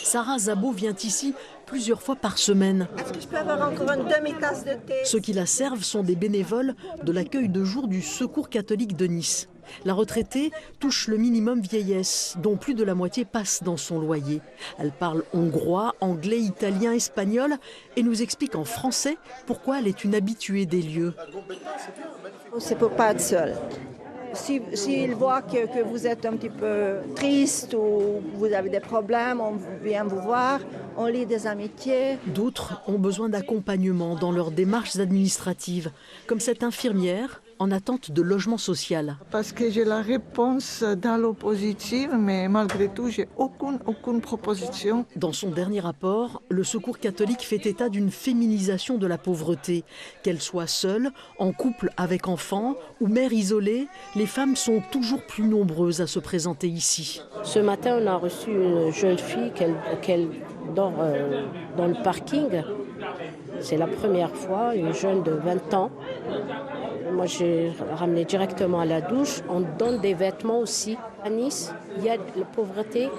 Sarah Zabo vient ici plusieurs fois par semaine. Est-ce que je peux avoir encore une demi-tasse de thé? Ceux qui la servent sont des bénévoles de l'accueil de jour du Secours catholique de Nice. La retraitée touche le minimum vieillesse, dont plus de la moitié passe dans son loyer. Elle parle hongrois, anglais, italien, espagnol et nous explique en français pourquoi elle est une habituée des lieux. C'est pour pas être seule. S'ils voient que vous êtes un petit peu triste ou vous avez des problèmes, on vient vous voir, on lit des amitiés. D'autres ont besoin d'accompagnement dans leurs démarches administratives, comme cette infirmière en attente de logement social. Parce que j'ai la réponse dans l'eau positive, mais malgré tout, j'ai aucune proposition. Dans son dernier rapport, le Secours catholique fait état d'une féminisation de la pauvreté. Qu'elle soit seule, en couple avec enfants ou mère isolée, les femmes sont toujours plus nombreuses à se présenter ici. Ce matin, on a reçu une jeune fille qu'elle dort dans le parking. C'est la première fois, une jeune de 20 ans. Moi, j'ai ramené directement à la douche. On donne des vêtements aussi. À Nice, il y a la pauvreté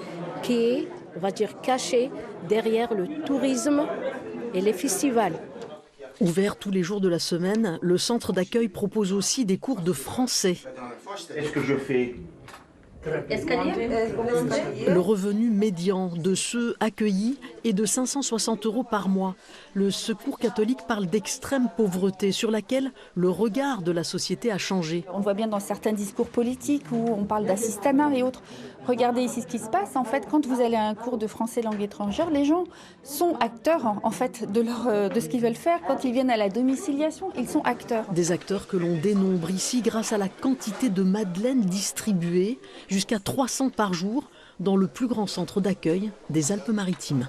qui est, on va dire, cachée derrière le tourisme et les festivals. Ouvert tous les jours de la semaine, le centre d'accueil propose aussi des cours de français. Est-ce que je fais Le revenu médian de ceux accueillis est de 560 € par mois. Le Secours catholique parle d'extrême pauvreté sur laquelle le regard de la société a changé. On voit bien dans certains discours politiques où on parle d'assistanat et autres. Regardez ici ce qui se passe. En fait, quand vous allez à un cours de français langue étrangère, les gens sont acteurs en fait de ce qu'ils veulent faire. Quand ils viennent à la domiciliation, ils sont acteurs. Des acteurs que l'on dénombre ici grâce à la quantité de madeleines distribuées, jusqu'à 300 par jour, dans le plus grand centre d'accueil des Alpes-Maritimes.